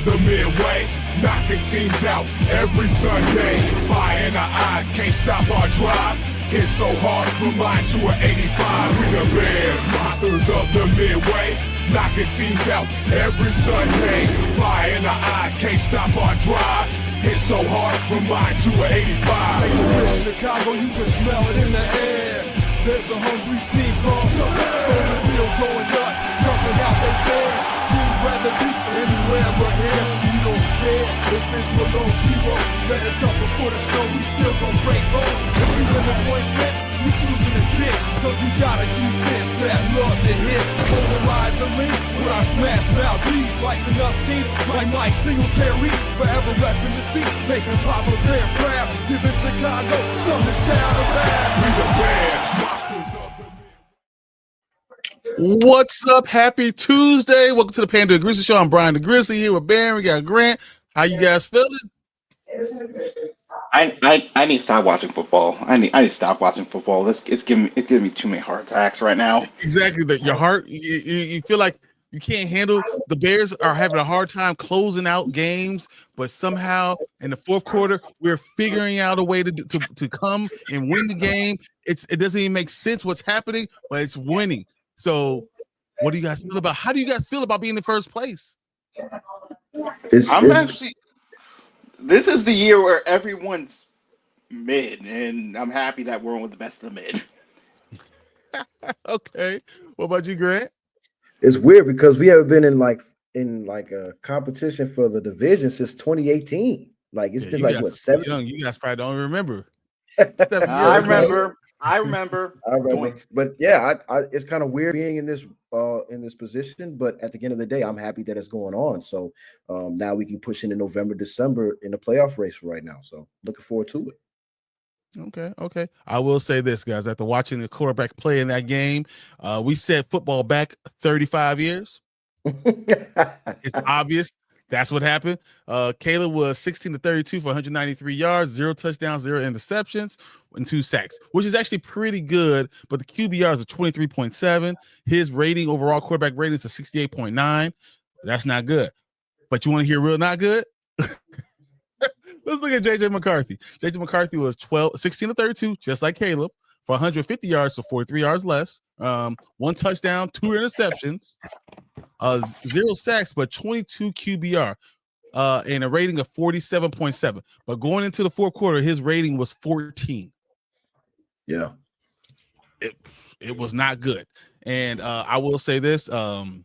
the midway, knocking teams out every Sunday. Fire in our eyes, can't stop our drive. Hit so hard, remind you of 85. We the Bears, monsters of the midway, knocking teams out every Sunday. Fire in our eyes, can't stop our drive. Hit so hard, remind you of 85. Take a look, Chicago, you can smell it in the air. There's a hungry team called the Soldier Field going nuts, jumping out their chair. Teams rather be anywhere but here. We don't care if it's below zero. Let it tougher for the snow, we still gon' break holes. If we win the point flip, we choosing to kick, cause we got a defense that love to hit. Polarize the link with our smash mouth D's, slicing up teams like Mike Singletary. Forever repping the seat, making Papa Bear proud, giving Chicago something to shout about. We the Bears, monsters of the What's up? Happy Tuesday. Welcome to the Panda Grizzly Show. I'm Brian the Grizzly here with Baron. We got Grant. How you guys feeling? I need to stop watching football. I need to stop watching football. It's giving me too many heart attacks right now. Exactly. That your heart, you feel like you can't handle. The Bears are having a hard time closing out games, but somehow in the fourth quarter we're figuring out a way to come and win the game. It doesn't even make sense what's happening, but it's winning. So, what do you guys feel about? How do you guys feel about being in first place? This is the year where everyone's mid, and I'm happy that we're with the best of the mid. Okay. What about you, Grant? It's weird because we haven't been in a competition for the division since 2018. Like it's been like what 7 young. You guys probably don't remember. I remember. But yeah, it's kind of weird being in this position. But at the end of the day, I'm happy that it's going on. So now we can push into November, December in the playoff race right now. So looking forward to it. Okay. I will say this, guys. After watching the quarterback play in that game, we set football back 35 years. It's obvious. That's what happened. Caleb was 16-32 for 193 yards, 0 touchdowns, 0 interceptions, and 2 sacks, which is actually pretty good. But the QBR is a 23.7. His rating, overall quarterback rating, is a 68.9. That's not good. But you want to hear real not good? Let's look at J.J. McCarthy. J.J. McCarthy was 16-32, just like Caleb, for 150 yards, so 43 yards less. 1 touchdown, 2 interceptions. 0 sacks, but 22 QBR, and a rating of 47.7. But going into the fourth quarter, his rating was 14. Yeah, it was not good. And I will say this: JJ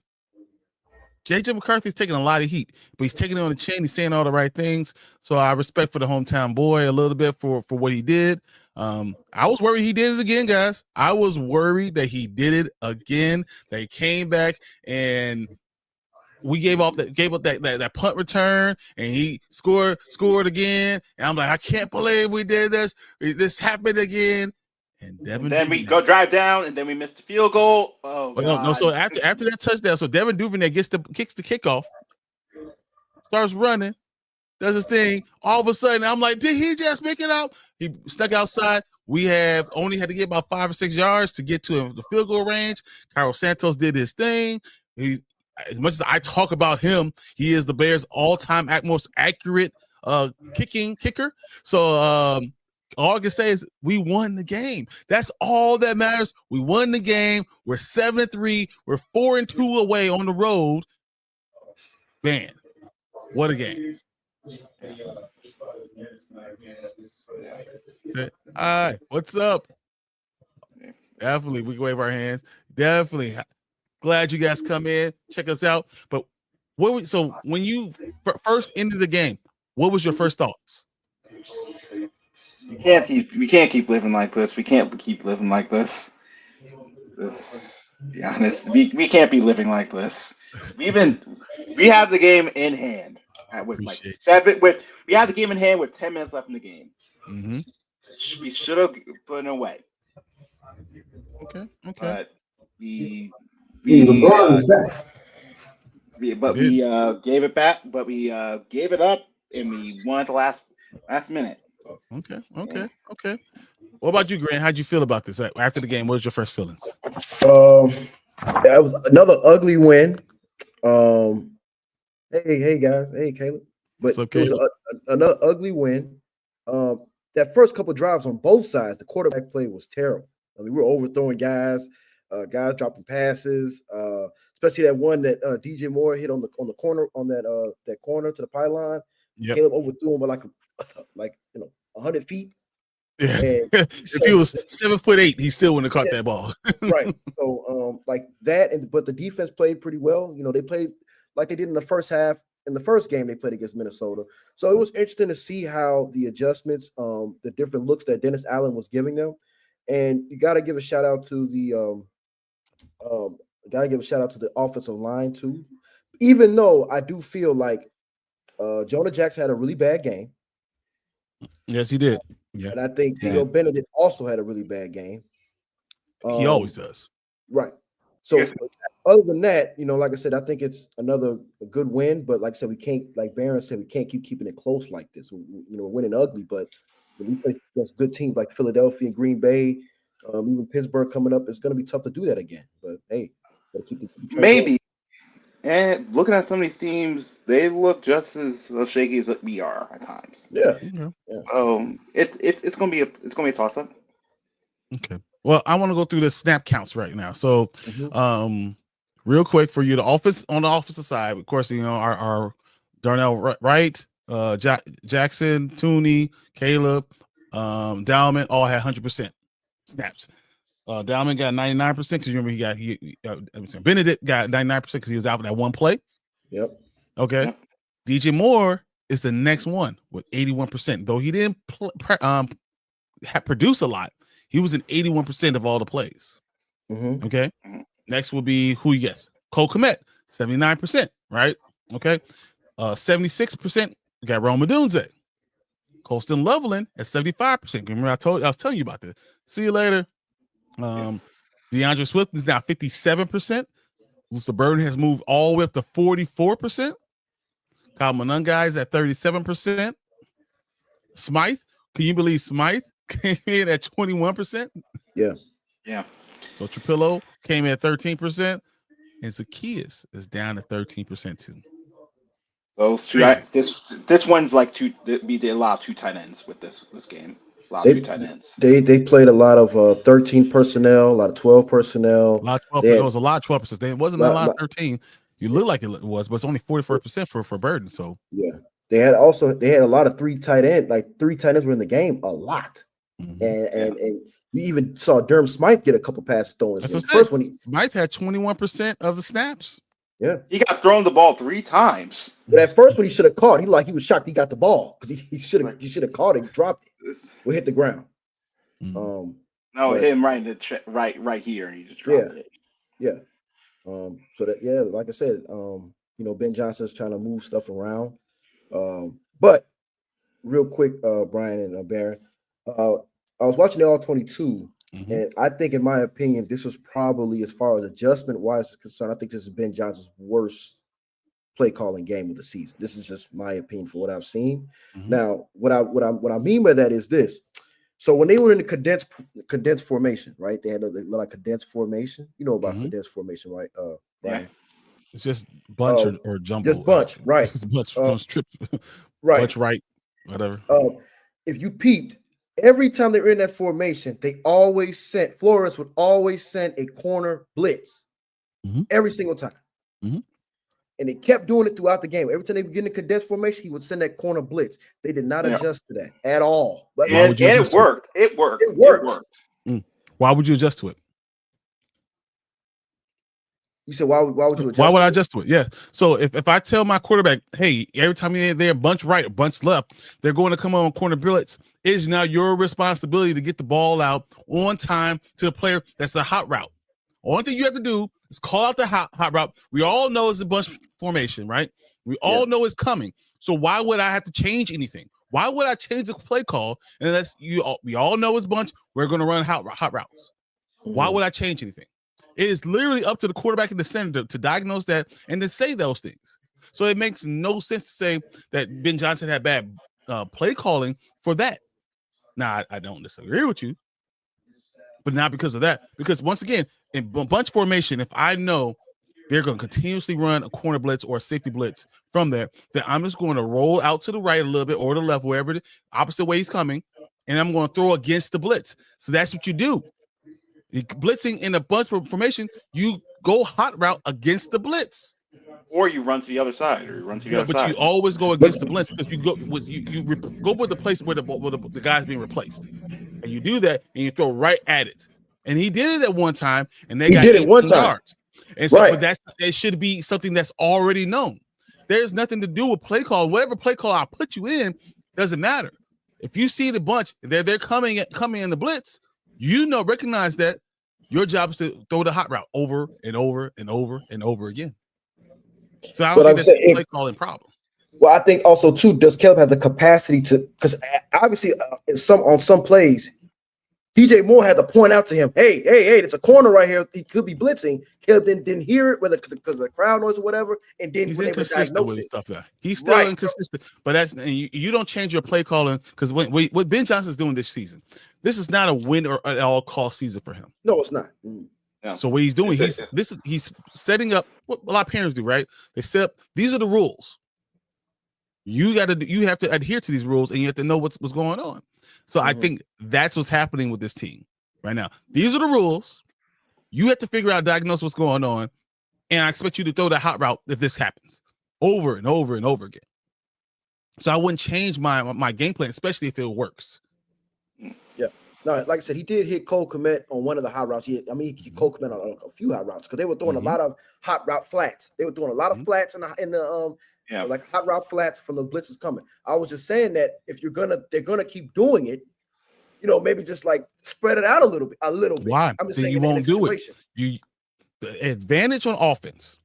McCarthy's taking a lot of heat, but he's taking it on the chin. He's saying all the right things. So I respect for the hometown boy a little bit for what he did. I was worried he did it again, guys. I was worried that he did it again. They came back and we gave up that punt return, and he scored again. And I'm like, I can't believe we did this. This happened again. And then we go drive down, and then we missed the field goal. Oh, no. So after that touchdown, so Devin Duvernay kicks the kickoff, starts running. Does his thing. All of a sudden, I'm like, did he just make it out? He stuck outside. We only had to get about 5 or 6 yards to get to the field goal range. Cairo Santos did his thing. As much as I talk about him, he is the Bears' all-time most accurate kicker. So all I can say is we won the game. That's all that matters. We won the game. We're 7-3. We're 4-2 away on the road. Man, what a game. All right, what's up? Definitely, we can wave our hands. Definitely glad you guys come in, check us out. But so when you first ended the game, what was your first thoughts? We can't keep living like this. We can't keep living like this. Be honest, we can't be living like this. We have the game in hand. We have the game in hand with 10 minutes left in the game. Mm-hmm. We should have put it away. Okay. But we gave it back, but we gave it up, and we won at the last minute. Okay. What about you, Grant? How'd you feel about this after the game? What was your first feelings? That was another ugly win. Hey guys. Hey Caleb. But What's up, it was Caleb? another ugly win. That first couple drives on both sides, the quarterback play was terrible. I mean, we were overthrowing guys, guys dropping passes, especially that one that DJ Moore hit on the corner on that corner to the pylon. Yep. Caleb overthrew him by like 100 feet. Yeah. And If he was 7'8", he still wouldn't have caught that ball. right. So like that, but the defense played pretty well. You know, they played like they did in the first half. In the first game they played against Minnesota. So it was interesting to see how the adjustments, the different looks that Dennis Allen was giving them. And you got to give a shout out to the offensive line too. Even though I do feel like Jonah Jackson had a really bad game. Yes, he did. Yeah. And I think Theo Benedict also had a really bad game. He always does. Right. So other than that, you know, like I said, I think it's another good win. But like I said, we can't, like Barron said, we can't keep keeping it close like this. We're winning ugly, but when we face against good teams like Philadelphia and Green Bay, even Pittsburgh coming up, it's going to be tough to do that again. But hey, gotta keep maybe. And looking at some of these teams, they look just as shaky as we are at times. Yeah. So it's gonna be a toss up. Okay. Well, I want to go through the snap counts right now. So, real quick for you, the offense on the offensive side, of course, you know our Darnell Wright, Jackson, Tooney, Caleb, Dowman all had 100% snaps. Dowman got 99% because remember Benedict got 99% because he was out for that one play. Yep. Okay. Yep. DJ Moore is the next one with 81%. Though he didn't produce a lot, he was in 81% of all the plays. Okay. Next will be who you guess. Cole Kmet, 79%. Right. Okay. 76% got Rome Odunze. Colston Loveland at 75%. Remember, I was telling you about this. See you later. DeAndre Swift is now 57%. Luster Burden has moved all the way up to 44%. Kyle Monungai is at 37%. Smythe, can you believe Smythe came in at 21%? Yeah. So Trapillo came in at 13%, and Zacchaeus is down to 13% too. Those two, this one's like we did a lot of two tight ends with this game. A lot of two tight ends. They played a lot of 13 personnel, a lot of 12 personnel. There was a lot of 12%. It wasn't a lot of 13. You look like it was, but it's only 44% for Burden. So yeah, they had a lot of three tight ends. Like 3 tight ends were in the game a lot, and we even saw Durham Smythe get a couple passes thrown. First one, Smythe had 21% of the snaps. Yeah, he got thrown the ball 3 times. But at first, when he should have caught, he was shocked he got the ball because he should have caught it, dropped it, or hit the ground. No, hit him right in the right here, and he just dropped it. Yeah. So that like I said, Ben Johnson's trying to move stuff around. But real quick, Brian and Barron, I was watching the All-22, and I think, in my opinion, this was probably, as far as adjustment-wise is concerned, I think this is Ben Johnson's worst play calling game of the season. This is just my opinion for what I've seen. Now, what I mean by that is this. So when they were in the condensed formation, right? They had a like condensed formation. You know about condensed formation, right? Brian? It's just bunch or jumbo. Just bunch, right? Just bunch, trip, right? Bunch, right? Whatever. If you peeped, every time they were in that formation, Flores would always send a corner blitz every single time. And they kept doing it throughout the game. Every time they would get in the condensed formation, he would send that corner blitz. They did not adjust to that at all. But it worked. It worked. Why would you adjust to it? You said, why would you adjust? Why would I adjust to it? Yeah. So if I tell my quarterback, hey, every time you're there, bunch right, bunch left, they're going to come on corner blitz, it is now your responsibility to get the ball out on time to the player that's the hot route. Only thing you have to do is call out the hot route. We all know it's a bunch formation, right? We all know it's coming. So why would I have to change anything? Why would I change the play call unless we all know it's bunch? We're going to run hot routes. Why would I change anything? It is literally up to the quarterback in the center to diagnose that and to say those things. So it makes no sense to say that Ben Johnson had bad play calling for that. Now, I don't disagree with you, but not because of that. Because once again, in bunch formation, if I know they're going to continuously run a corner blitz or a safety blitz from there. Then I'm just going to roll out to the right a little bit or the left, wherever the opposite way he's coming, and I'm going to throw against the blitz. So that's what you do. Blitzing in a bunch of formation, you go hot route against the blitz. Or you run to the other side, or you run to the other but side. You always go against the blitz because you go with go with the place where the guy's being replaced, and you do that and you throw right at it. And he did it at one time, and they got 18 yards. And so, but that should be something that's already known. There's nothing to do with play call. Whatever play call I put you in doesn't matter. If you see the bunch, they're coming in the blitz. Recognize that your job is to throw the hot route over and over and over and over again. So I don't think that's a play calling problem. Well, I think also too, does Caleb have the capacity to? Because obviously, on some plays, DJ Moore had to point out to him, "Hey, there's a corner right here. He could be blitzing." Caleb didn't hear it, whether because of crowd noise or whatever, and then he's inconsistent with his stuff. He's still inconsistent, but you don't change your play calling because what Ben Johnson's doing this season, this is not a win or at all cost season for him. No, it's not. Yeah. So what he's doing, he's setting up what a lot of parents do, right? They set up, these are the rules. You have to adhere to these rules, and you have to know what's going on. So I think that's what's happening with this team right now. These are the rules. You have to figure out, diagnose what's going on, and I expect you to throw the hot route if this happens over and over and over again. So I wouldn't change my game plan, especially if it works. Yeah. No, like I said, he did hit Cole Kmet on one of the hot routes. He hit Cole Kmet on a few hot routes because they were throwing a lot of hot route flats. They were throwing a lot of flats in the like hot route flats from the blitzes coming. I was just saying that if they're gonna keep doing it, maybe just like spread it out a little bit. Why? I'm just saying you won't do it. The advantage on offense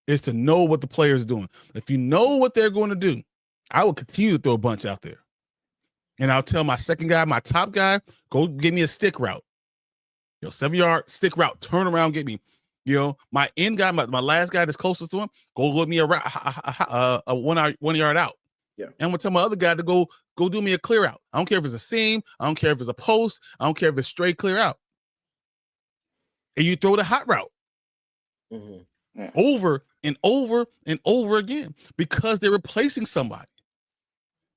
is to know what the player is doing. If you know what they're going to do, I will continue to throw a bunch out there. And I'll tell my second guy, my top guy, go give me a stick route. 7-yard stick route, turn around, get me. My end guy, my last guy that's closest to him, go with me a 1 yard out. Yeah. And I'm gonna tell my other guy to go do me a clear out. I don't care if it's a seam, I don't care if it's a post, I don't care if it's straight clear out. And you throw the hot route over and over and over again because they're replacing somebody.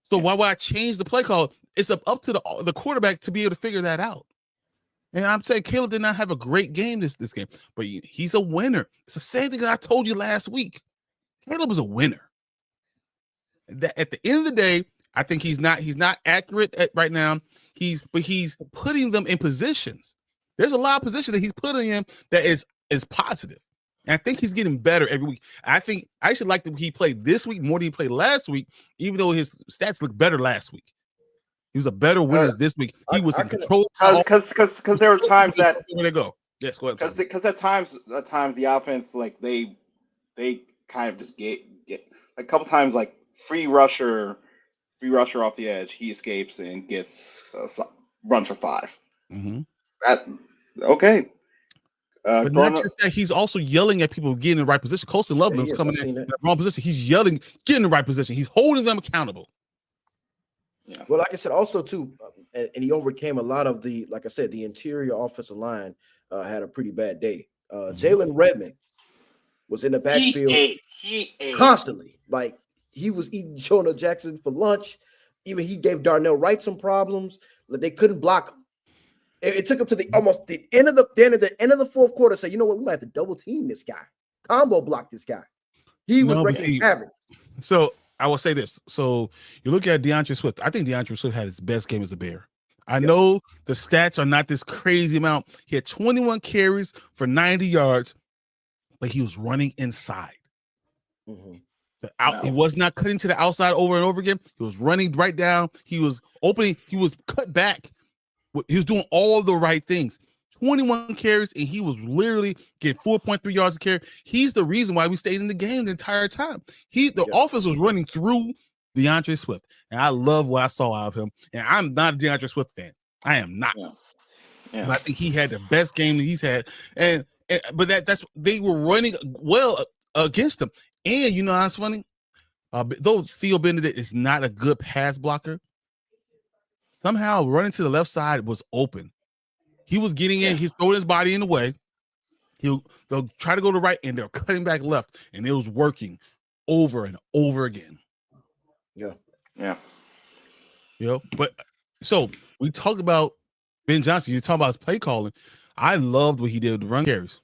So why would I change the play call? It's up to the quarterback to be able to figure that out. And I'm saying Caleb did not have a great game this game, but he's a winner. It's the same thing I told you last week. Caleb is a winner. At the end of the day, I think he's not accurate right now. He's putting them in positions. There's a lot of positions that he's putting in that is positive. And I think he's getting better every week. I think I should like that he played this week more than he played last week, even though his stats looked better last week. He was a better winner this week. He was in control. Because there were times that where they go. Yes, go ahead. Because at times the offense they kind of just get a couple times like free rusher off the edge. He escapes and gets runs for 5. Mm-hmm. Okay. But not just that, he's also yelling at people getting in the right position. Colston Loveland's coming in the wrong position. He's yelling, get in the right position. He's holding them accountable. Yeah. Well, like I said, also too, and he overcame a lot of the interior offensive line had a pretty bad day. Jalen Redmond was in the backfield constantly. Like he was eating Jonah Jackson for lunch. Even he gave Darnell Wright some problems. Like they couldn't block him. It took him to almost the end of the fourth quarter. Say, you know what, we might have to double team this guy, combo block this guy. He was wrecking havoc. So I will say this. So you look at DeAndre Swift. I think DeAndre Swift had his best game as a Bear. I know the stats are not this crazy amount. He had 21 carries for 90 yards, but he was running inside. He was not cutting to the outside over and over again. He was running right down. He was opening. He was cut back. He was doing all the right things. 21 carries, and he was literally getting 4.3 yards a carry. He's the reason why we stayed in the game the entire time. The offense was running through DeAndre Swift, and I love what I saw out of him. And I'm not a DeAndre Swift fan. I am not. But I think he had the best game that he's had. But that's they were running well against him. And you know what's funny? Though Theo Benedict is not a good pass blocker, somehow running to the left side was open. He was getting in, he's throwing his body in the way, They'll try to go to right, and they're cutting back left, and it was working over and over again. Yeah. But so we talked about Ben Johnson. You talk about his play calling. I loved what he did with the run carries.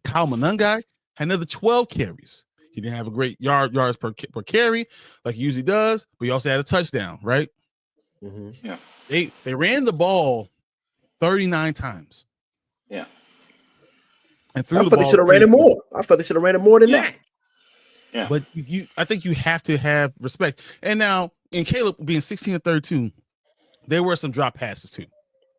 Kyle Monangai had another 12 carries. He didn't have a great yards per carry like he usually does, but he also had a touchdown, right? Mm-hmm. Yeah. They ran the ball 39 times. Yeah. And I thought they should have ran it more. I thought they should have ran it more than that. Yeah. But I think you have to have respect. And now, in Caleb being 16-32, there were some drop passes too.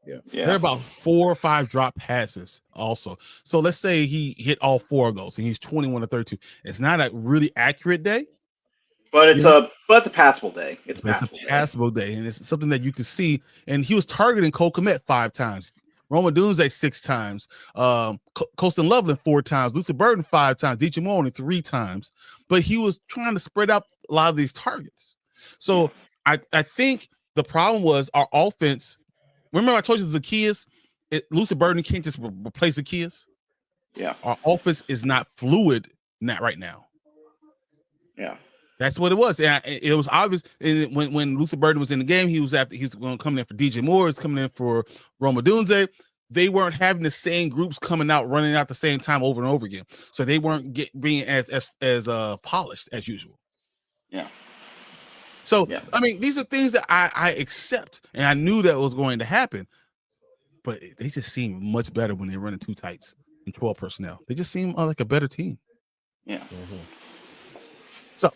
Yeah. There are about 4 or 5 drop passes also. So let's say he hit all 4 of those and he's 21-32. It's not a really accurate day. But it's a passable day. It's a passable day. And it's something that you can see. And he was targeting Cole Kmet 5 times. Roma Dunze 6 times. Colston Loveland 4 times. Luther Burden 5 times. DJ Moore only 3 times. But he was trying to spread out a lot of these targets. So I think the problem was our offense. Remember I told you Zacchaeus, Luther Burden can't just replace Zacchaeus. Yeah. Our offense is not fluid right now. Yeah. That's what it was. And it was obvious when Luther Burden was in the game, he was going to come in for DJ Moore, he was coming in for Roma Dunze. They weren't having the same groups coming out, running out the same time over and over again. So they weren't being as polished as usual. Yeah. So, I mean, these are things that I accept, and I knew that was going to happen, but they just seem much better when they're running 2 tights and 12 personnel. They just seem like a better team. Yeah. Mm-hmm. So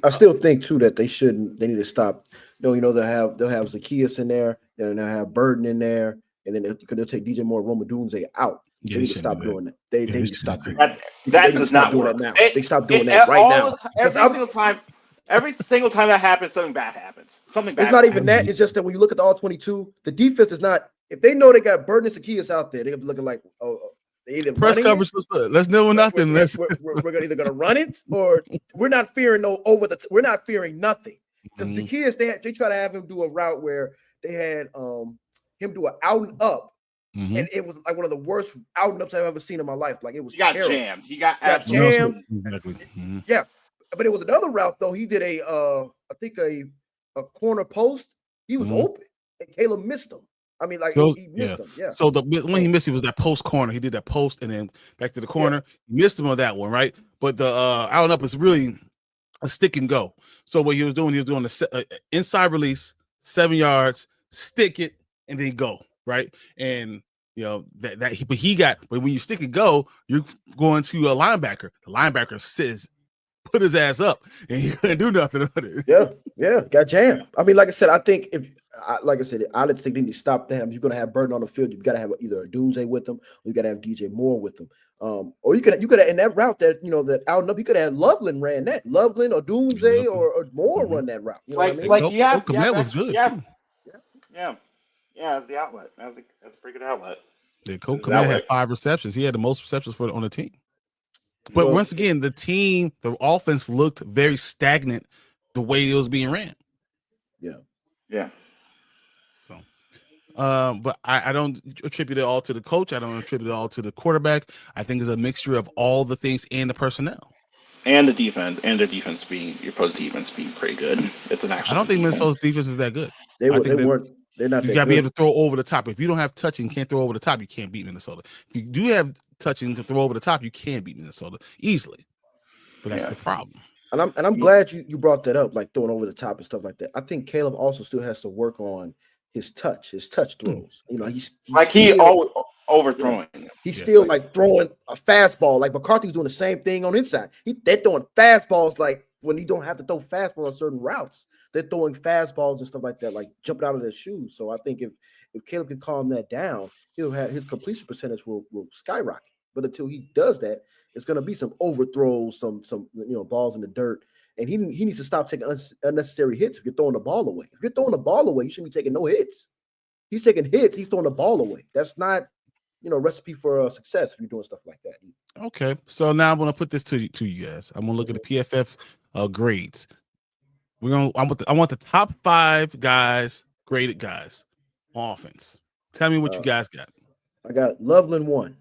I still think too that they need to stop. They'll have Zacchaeus in there, and they'll have Burden in there, and then they'll take DJ Moore, Roma Dunze out. They need to stop doing that. They need to stop doing that. That does not work now. They stop doing that right now. Every single time that happens, something bad happens. Something bad. It's not even that. It's just that when you look at the all 22, the defense is not. If they know they got Burden and Zacchaeus out there, they're gonna be looking like, they either press coverage. Let's know nothing. We're either gonna run it or we're not fearing we're not fearing nothing. Because Zacchaeus, they try to have him do a route where they had him do an out and up. Mm-hmm. And it was like one of the worst out and ups I've ever seen in my life. Like it was. He got terrible. jammed. He got jammed. Exactly. Mm-hmm. Yeah, but it was another route though. He did I think a corner post. He was open, and Caleb missed him. I mean, like he missed him. Yeah. So when he missed, it was that post corner. He did that post and then back to the corner. He missed him on that one, right? But the out and up is really a stick and go. So what he was doing the inside release, 7 yards, stick it, and then go. Right. And but when you stick and go, you're going to a linebacker. The linebacker put his ass up and he couldn't do nothing about it. Yeah, got jammed. I mean, like I said, I think I don't think they need to stop them. You're gonna have Burden on the field. You've got to have either a Dunze with them, or you got to have DJ Moore with them. Or you could have in that route that that out and up, you could have Loveland ran that. Loveland or Dunze or Moore run that route. You know what I mean? That was good. Yeah, as the outlet. That's a pretty good outlet. Yeah, Cole Kmet had 5 receptions. He had the most receptions on the team. But once again, the offense looked very stagnant the way it was being ran. Yeah. So, but I don't attribute it all to the coach. I don't attribute it all to the quarterback. I think it's a mixture of all the things and the personnel. And the defense, your opposing defense being pretty good. It's an actual. I don't think Minnesota's defense is that good. They're not. You got to be able to throw over the top. If you don't have touching, can't throw over the top, you can't beat Minnesota. If you do have touching, can throw over the top, you can beat Minnesota easily. But that's the problem. And I'm glad you brought that up, like throwing over the top and stuff like that. I think Caleb also still has to work on his touch throws. He's overthrowing. He's still like throwing a fastball. Like McCarthy's doing the same thing on inside. They're throwing fastballs like when you don't have to throw fastball on certain routes. They're throwing fastballs and stuff like that, like jumping out of their shoes. So I think if Caleb can calm that down, he'll have his completion percentage will skyrocket. But until he does that, it's going to be some overthrows, some balls in the dirt, and he needs to stop taking unnecessary hits. If you're throwing the ball away, you shouldn't be taking no hits. He's taking hits. He's throwing the ball away. That's not recipe for success if you're doing stuff like that. Okay, so now I'm going to put this to you guys. I'm going to look at the PFF grades. I want the top 5 guys, graded guys on offense. Tell me what you guys got. I got Loveland 1.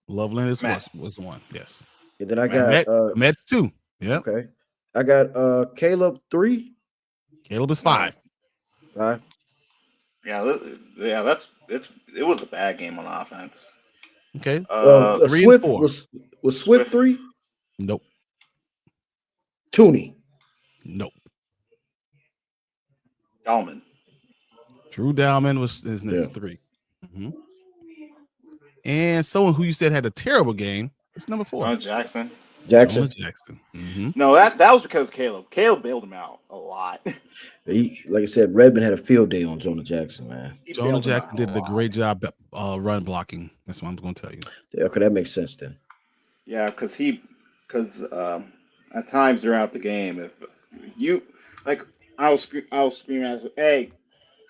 Loveland was Met. one. Yes. And then I got Mets 2. Yeah. Okay. I got Caleb 3. Caleb is 5. 5. Yeah, it was a bad game on offense. Okay. 3 Swift and 4. Was Swift 3? Nope. Tooney. Nope. Dalman. Drew Dalman was his next 3. Mm-hmm. And someone who you said had a terrible game, it's number 4. Jackson. Mm-hmm. No, that was because Caleb bailed him out a lot. Like I said, Redmond had a field day on Jonah Jackson, man. Jonah Jackson did a great job run blocking. That's what I'm going to tell you. Yeah, okay, that makes sense then. Yeah, because at times throughout the game, if you I was screaming at him, hey,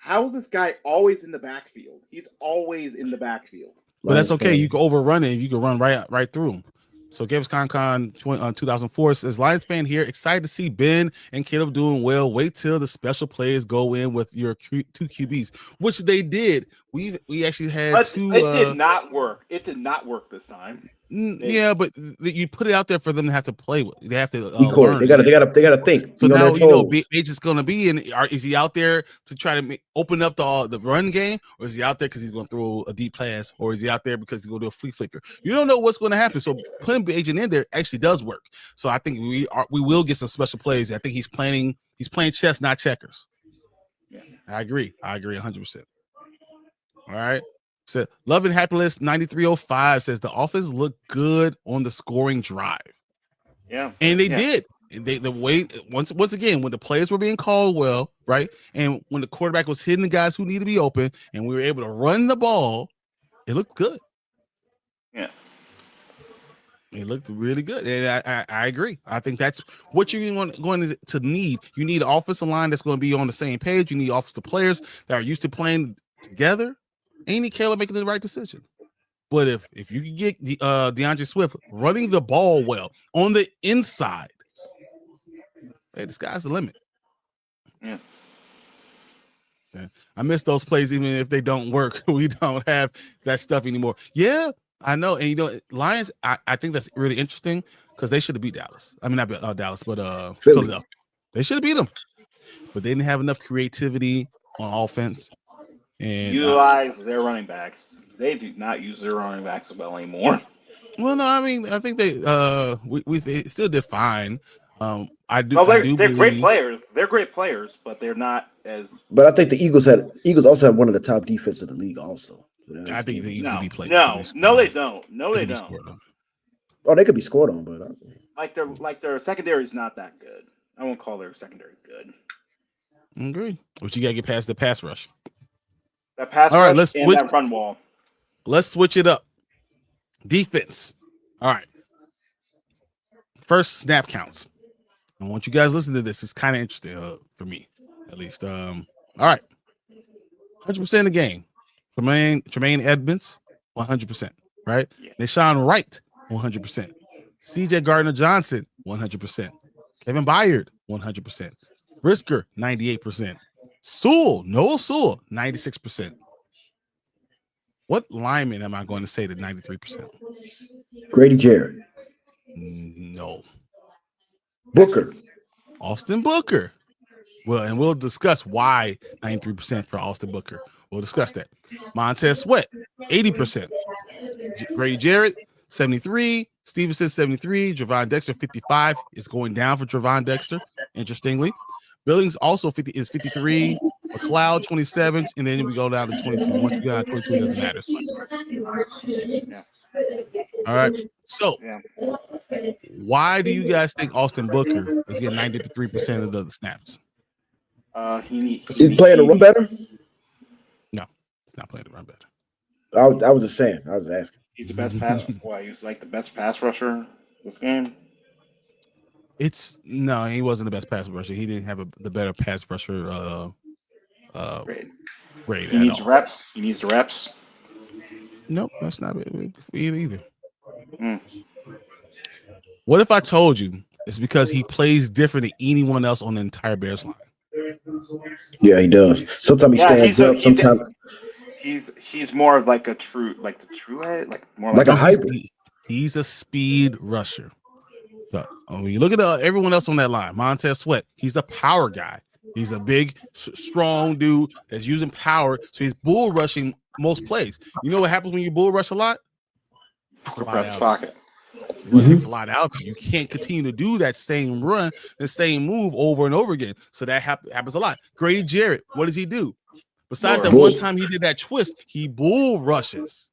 how is this guy always in the backfield? He's always in the backfield. But that's okay. You can overrun it. You can run right through him. So Gabe's Con 2004 says, Lions fan here, excited to see Ben and Caleb doing well. Wait till the special plays go in with your 2 QBs, which they did. We actually had 2. It did not work. It did not work this time. Yeah, but you put it out there for them to have to play with. They have to learn. They got to think. So now H is going to be in. Is he out there to try to open up the run game, or is he out there because he's going to throw a deep pass, or is he out there because he's going to do a flea flicker? You don't know what's going to happen. So putting agent in there actually does work. So I think we will get some special plays. I think he's playing chess, not checkers. Yeah, I agree 100%. All right. So Love and Happiness 9305 says the offense looked good on the scoring drive. Yeah. And they did. The way once again, when the players were being called well, right? And when the quarterback was hitting the guys who need to be open and we were able to run the ball, it looked good. Yeah. It looked really good. And I agree. I think that's what you're going to need. You need an offensive line that's going to be on the same page. You need offensive players that are used to playing together. Ain't Caleb making the right decision? But if you can get DeAndre Swift running the ball well on the inside, hey, the sky's the limit. Yeah. Okay. I miss those plays, even if they don't work. We don't have that stuff anymore. Yeah, I know. And Lions, I think that's really interesting because they should have beat Dallas. I mean, not Dallas, but Philadelphia. They should have beat them, but they didn't have enough creativity on offense. And utilize their running backs. They do not use their running backs well anymore. Well, no, I mean, I think they they still did fine. They're great players. They're great players, but they're not as. But I think the Eagles also have one of the top defenses in the league. Also, I think the Eagles be played. No, they don't. No, they don't. Oh, they could be scored on, but their secondary is not that good. I won't call their secondary good. I agree, but you gotta get past the pass rush. That pass all right, rush and that run wall. Let's switch it up. Defense. All right. First snap counts. I want you guys to listen to this. It's kind of interesting for me, at least. All right. 100% of the game. Tremaine Edmonds, 100%. Right? Yeah. Deshaun Wright, 100%. CJ Gardner-Johnson, 100%. Kevin Byard, 100%. Brisker, 98%. Noah Sewell, 96%. What lineman am I going to say to 93%? Grady Jarrett. No. Booker. Austin Booker. Well, and we'll discuss why 93% for Austin Booker. We'll discuss that. Montez Sweat, 80%. Grady Jarrett, 73. Stevenson, 73. Javon Dexter, 55. It's going down for Javon Dexter, interestingly. Billings also is 53, McLeod 27, and then we go down to 22. Once we got 22, it doesn't matter. Yeah. All right. So, why do you guys think Austin Booker is getting 93% of the snaps? He's playing to run better? No, he's not playing to run better. I was just saying. I was asking. He's the best pass. Why he's like the best pass rusher this game? No, he wasn't the best pass rusher. He didn't have the better pass rusher grade. He needs reps. He needs the reps. Nope, that's not it either. What if I told you it's because he plays different than anyone else on the entire Bears line? Yeah, he does. Sometimes he stands up. He's more of like a true like the true head, like more Like like a hybrid. He's a speed rusher. So when you look at everyone else on that line, Montez Sweat, he's a power guy. He's a big, strong dude that's using power. So he's bull rushing most plays. You know what happens when you bull rush a lot? It's a lot press out. pocket. Well, it's a lot out. You can't continue to do that same run, the same move over and over again. So that happens a lot. Grady Jarrett, what does he do? Besides that one time he did that twist, he bull rushes.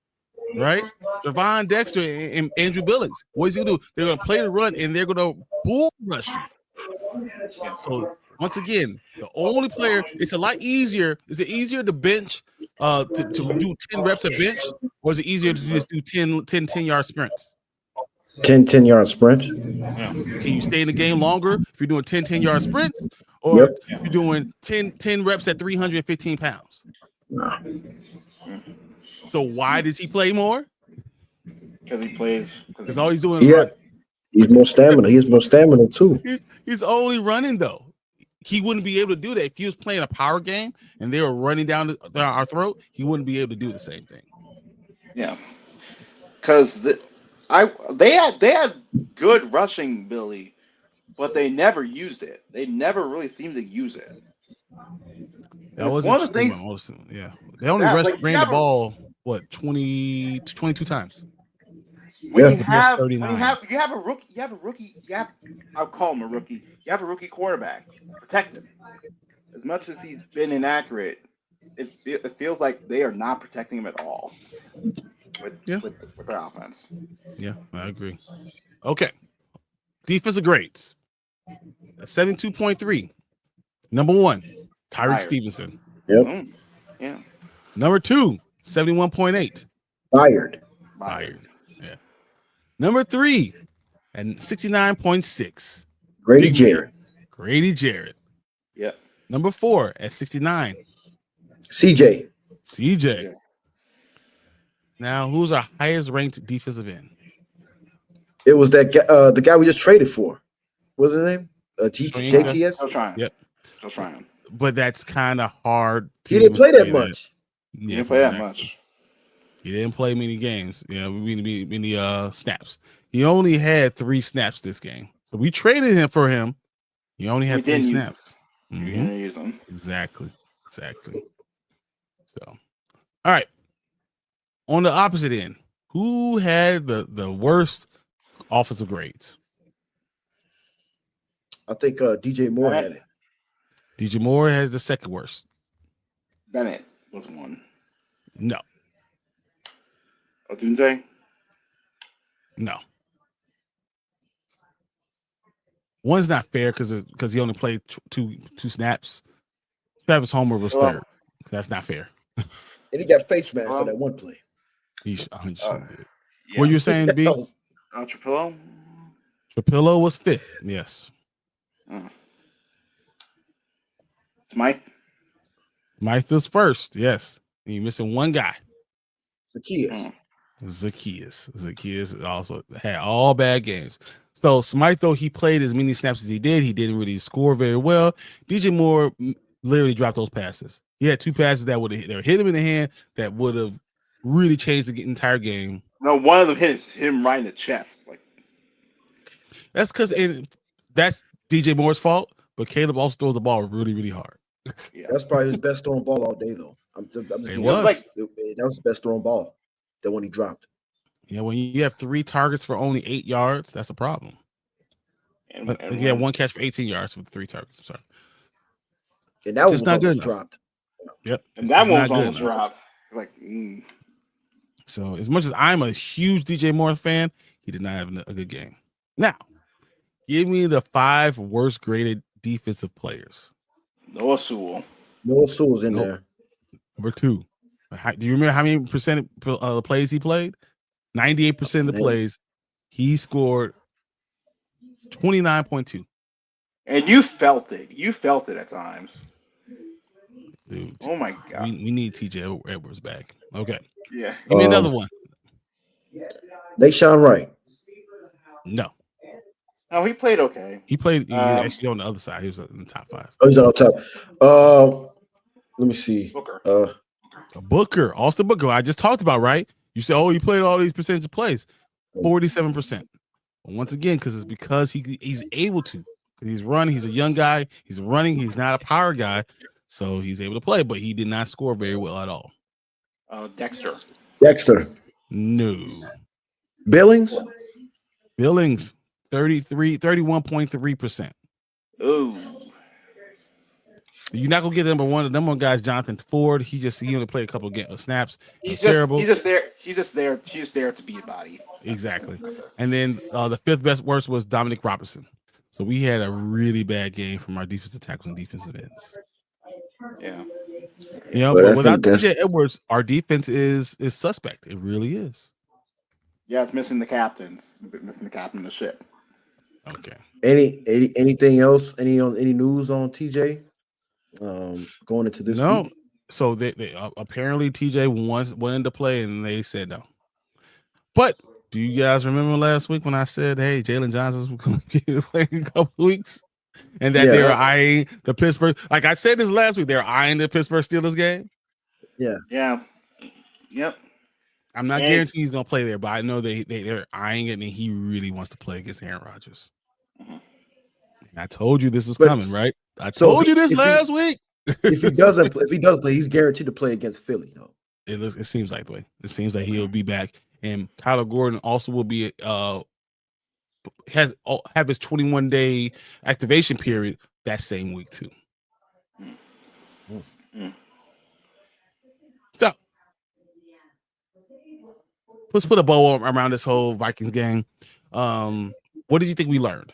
Right? Javon Dexter and Andrew Billings. What is he gonna do? They're gonna play the run and they're gonna bull rush you. So once again, the only player, it's a lot easier. Is it easier to bench to do 10 reps of bench, or is it easier to just do 10-yard sprints? 10-yard sprint. Yeah. Can you stay in the game longer if you're doing 10-yard sprints, or you're doing 10 reps at 315 pounds? No. So why does he play more? Because he plays. Because all he's doing is run. He's more stamina. He has more stamina too. He's only running though. He wouldn't be able to do that if he was playing a power game and they were running down our throat. He wouldn't be able to do the same thing. Yeah, because they had good rushing ability, but they never used it. They never really seemed to use it. That was one of the things. Yeah, they only ran the ball 22 times. When you have a rookie, I'll call him a rookie. You have a rookie quarterback. Protect him. As much as he's been inaccurate, it feels like they are not protecting him at all with their offense. Yeah, I agree. Okay. Defensive grades. 72.3. Number 1, Tyreek Stevenson. Yep. Yeah. Number 2, 71.8. Fired. Yeah. Number 3, and 69.6. Grady Jarrett. Yeah. Number 4 at 69. CJ. Yeah. Now, who's our highest ranked defensive end? It was that the guy we just traded for. What's his name? JTS. Still trying. Yep. Still trying. But that's kind of hard. He didn't play that much. He didn't play that much. He didn't play many games. Many snaps. He only had 3 snaps this game. So we traded him for him. He only had 3 snaps. We didn't use him. Exactly. So, all right. On the opposite end, who had the worst offensive grades? I think DJ Moore had it. DJ Moore has the second worst. Bennett was 1. No. Odunze? No. 1's not fair because he only played two snaps. Travis Homer was 3rd. That's not fair. And he got face mask for that one play. He should did. Yeah. What you saying, B? Trapillo? Trapillo was 5th. Yes. Smythe was 1st. Yes. You're missing 1 guy. Zacchaeus also had all bad games. So Smythe, though he played as many snaps as he didn't really score very well. DJ Moore literally dropped those passes. He had 2 passes that hit him in the hand that would have really changed the entire game. No, one of them hit him right in the chest. That's because that's DJ Moore's fault, but Caleb also throws the ball really, really hard. Yeah. That's probably his best throwing ball all day, though. That was his best throwing ball. That one he dropped. Yeah, when you have 3 targets for only 8 yards, that's a problem. And he had 1 catch for 18 yards with 3 targets. I'm sorry. And that was not good. Dropped. Yep. And that one was almost dropped. So as much as I'm a huge DJ Moore fan, he did not have a good game. Now, give me the 5 worst graded defensive players. Noah Sewell's in there. Number 2. Do you remember how many percent of the plays he played? 98% of the plays. He scored 29.2. And you felt it. You felt it at times. Dude. Oh my God. We need TJ Edwards back. Okay. Yeah. Give me another one. Deshaun Wright. No. No, he played okay. He played actually on the other side. He was in the top 5. Oh, he's on top. Let me see. Booker. Booker, Austin Booker, I just talked about, right? You said, oh, he played all these percentage of plays, 47%. Once again, because he's able to. He's running. He's a young guy. He's running. He's not a power guy, so he's able to play. But he did not score very well at all. Dexter. No. Billings, 31.3%. Ooh. You're not gonna get number one. The number one guy is Jonathan Ford. He only played a couple of snaps. He's terrible. He's just there to be a body. Exactly. And then the fifth best worst was Dominic Robinson. So we had a really bad game from our defensive tackles and defensive ends. Yeah. You know, but without TJ Edwards, our defense is suspect. It really is. Yeah, it's missing the captain. Missing the captain of the ship. Okay. Anything else? Any news on TJ? Going into this week? So they apparently TJ wanted to play and they said no. But do you guys remember last week when I said, hey, Jalen Johnson's going to get to play in a couple of weeks? And that they were eyeing the Pittsburgh, like I said this last week, they're eyeing the Pittsburgh Steelers game. Yeah. Yep. I'm not guaranteeing he's going to play there, but I know they're eyeing it and he really wants to play against Aaron Rodgers. Mm-hmm. And I told you this was coming, right? I told you this last week. if he doesn't play, he's guaranteed to play against Philly. No. It seems like the way. It seems like he'll be back. And Kyler Gordon also will be have his 21-day activation period that same week too. So let's put a bow around this whole Vikings game. What did you think we learned?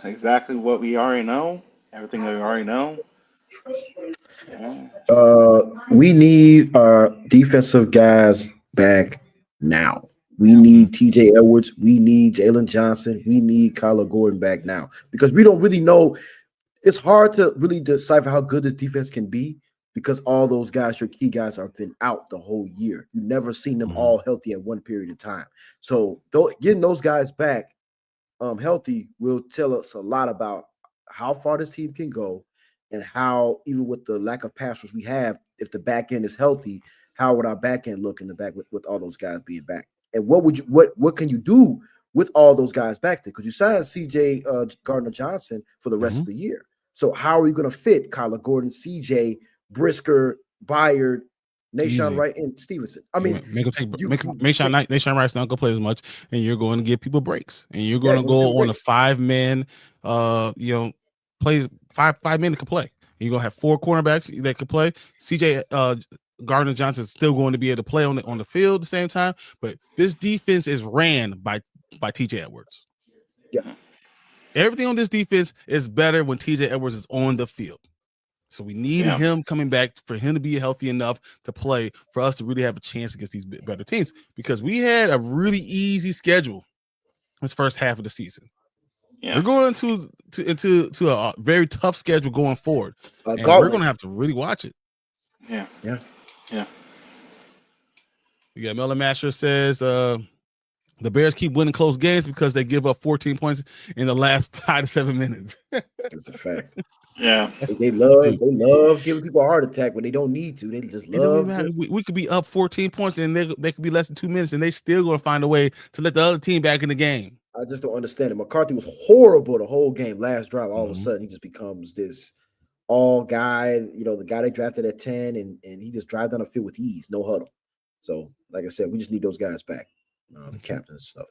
Exactly what we already know. Everything that we already know. Yeah. We need our defensive guys back now. We need TJ Edwards. We need Jalen Johnson. We need Kyler Gordon back now because we don't really know. It's hard to really decipher how good this defense can be because all those guys, your key guys, have been out the whole year. You've never seen them all healthy at one period of time. So getting those guys back healthy will tell us a lot about how far this team can go and how, even with the lack of passers we have, if the back end is healthy, how would our back end look in the back with all those guys being back? And what can you do with all those guys back there? Because you signed CJ Gardner-Johnson for the rest of the year. So how are you going to fit Kyler Gordon, CJ, Brisker, Byard, Nahshon Wright, and Stevenson? I mean, Nahshon Wright's not going to play as much, and you're going to give people breaks, and you're going to go on a 5-man, plays 5 men that can play. You're going to have 4 cornerbacks that can play. CJ Gardner Johnson is still going to be able to play on the field at the same time, but this defense is ran by TJ Edwards. Yeah. Everything on this defense is better when TJ Edwards is on the field. So we need him coming back for him to be healthy enough to play for us to really have a chance against these better teams because we had a really easy schedule this first half of the season. Yeah. We're going into a very tough schedule going forward. And we're going to have to really watch it. Yeah. Yeah, Melon Masher says the Bears keep winning close games because they give up 14 points in the last 5 to 7 minutes. That's a fact. Yeah, they love giving people a heart attack when they don't need to. They just love. We could be up 14 points and they could be less than 2 minutes, and they still going to find a way to let the other team back in the game. I just don't understand it. McCarthy was horrible the whole game. Last drive, all of a sudden, he just becomes this all guy. The guy they drafted at 10, and he just drives down the field with ease, no huddle. So, like I said, we just need those guys back, the captains and stuff.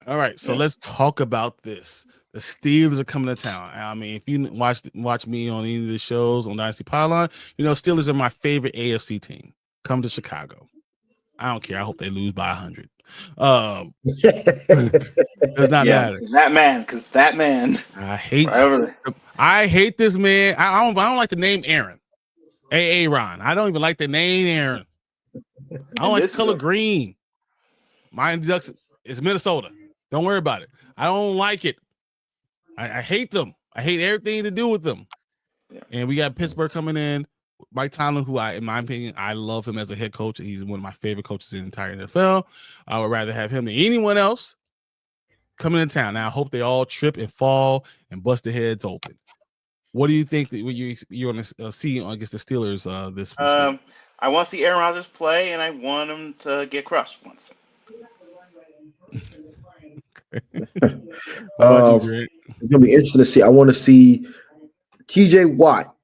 All right, so let's talk about this. The Steelers are coming to town. I mean, if you watch me on any of the shows on Dynasty Pylon, Steelers are my favorite AFC team. Come to Chicago. I don't care. I hope they lose by 100. Does not matter. Because that man. I hate this man. I don't like the name Aaron. Aaron. I don't even like the name Aaron. I don't like the color green. My introduction is Minnesota. Don't worry about it. I don't like it. I hate them. I hate everything to do with them. Yeah. And we got Pittsburgh coming in. Mike Tomlin, who in my opinion, I love him as a head coach. He's one of my favorite coaches in the entire NFL. I would rather have him than anyone else coming in town. Now, I hope they all trip and fall and bust their heads open. What do you think that you're going to see against the Steelers this week? I want to see Aaron Rodgers play, and I want him to get crushed once. What about you, Greg? It's gonna be interesting to see. I want to see T.J. Watt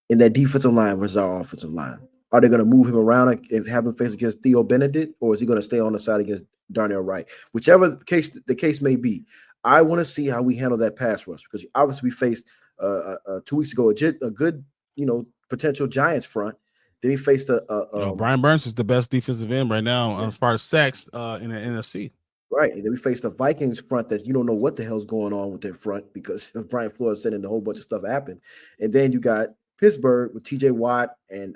in that defensive line versus our offensive line. Are they going to move him around and have him face against Theo Benedict, or is he going to stay on the side against Darnell Wright? Whichever the case may be, I want to see how we handle that pass rush, because obviously we faced 2 weeks ago a good potential Giants front. Then we faced Brian Burns is the best defensive end right now as far as sacks in the NFC. Right, and then we faced the Vikings front that you don't know what the hell's going on with their front because of Brian Flores said, and a whole bunch of stuff happened. And then you got Pittsburgh with T.J. Watt and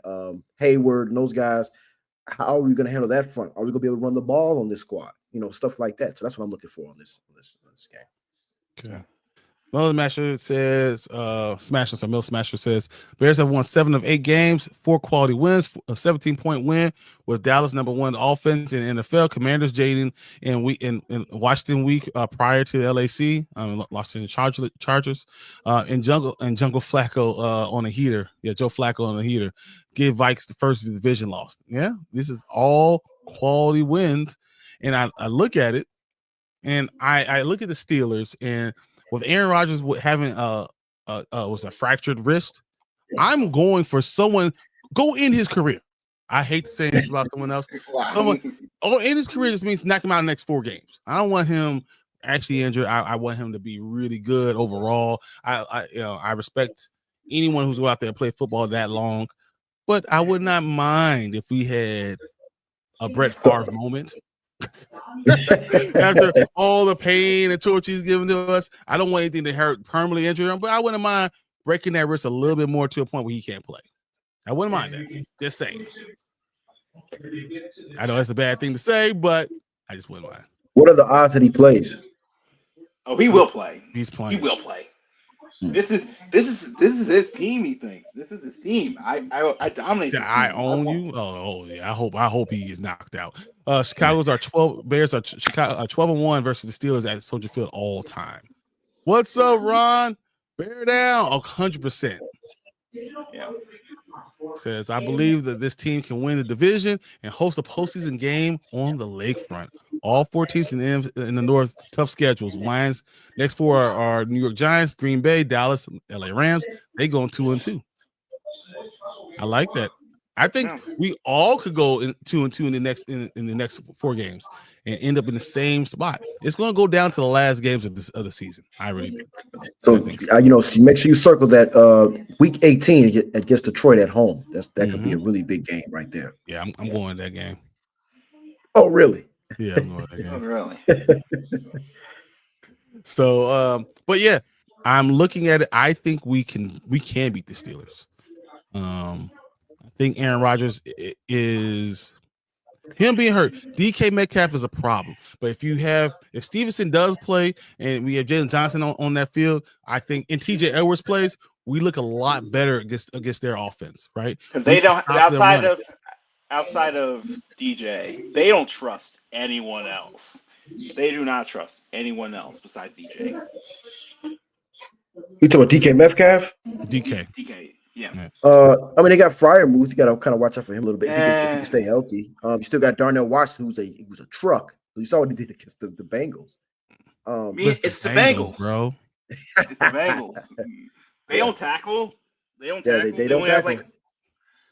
Hayward and those guys. How are we going to handle that front? Are we going to be able to run the ball on this squad? Stuff like that. So that's what I'm looking for on this game. Okay. Mill Smasher says, Mill Smasher says, Bears have won 7 of 8 games, 4 quality wins, a 17-point win with Dallas number 1 offense in the NFL. Commanders Jaden in Washington week prior to LAC, lost in the Chargers, and Jungle Flacco on a heater. Yeah, Joe Flacco on a heater. Give Vikes the first division loss. Yeah, this is all quality wins, and I look at it, and I look at the Steelers and. With Aaron Rodgers having a fractured wrist, I'm going for someone go in his career. I hate to say this about someone else. Wow. Someone in his career just means knock him out in the next 4 games. I don't want him actually injured. I want him to be really good overall. I respect anyone who's go out there and play football that long, but I would not mind if we had a Brett Favre moment. After all the pain and torture he's given to us, I don't want anything to hurt permanently injure him, but I wouldn't mind breaking that wrist a little bit more to a point where he can't play. I wouldn't mind that. Just saying. I know that's a bad thing to say, but I just wouldn't mind. What are the odds that he plays? Oh, he will play. He's playing. He will play. This is his team. He thinks this is his team. I dominate. This I team. own you. Oh yeah. I hope he gets knocked out. Chicago's our 12. Bears are 12-1 versus the Steelers at Soldier Field all time. What's up, Ron? Bear down. 100%. Yeah. Says I believe that this team can win the division and host a postseason game on the lakefront. All 4 teams in the North, tough schedules. Lions next 4 are New York Giants, Green Bay, Dallas, LA Rams. They going 2-2. I like that. I think we all could go 2-2 in the next 4 games and end up in the same spot. It's going to go down to the last games of the season. I really do. So so make sure you circle that week 18 against Detroit at home. That could be a really big game right there. Yeah, I'm going to that game. Oh, really? Yeah, I'm going to that game. Really? So, but yeah, I'm looking at it. I think we can beat the Steelers. I think Aaron Rodgers is him being hurt. DK Metcalf is a problem, but if Stevenson does play and we have Jalen Johnson on that field, I think, and TJ Edwards plays, we look a lot better against their offense, right? Because they don't outside of DJ, they don't trust anyone else. They do not trust anyone else besides DJ. You talking about DK Metcalf? DK, yeah. I mean, they got Freiermuth. You got to kind of watch out for him a little bit if he can stay healthy. You still got Darnell Washington, who's a truck. You saw what he did against the Bengals. It's the Bengals, bro. It's the Bengals. They don't tackle. They don't tackle. They don't tackle.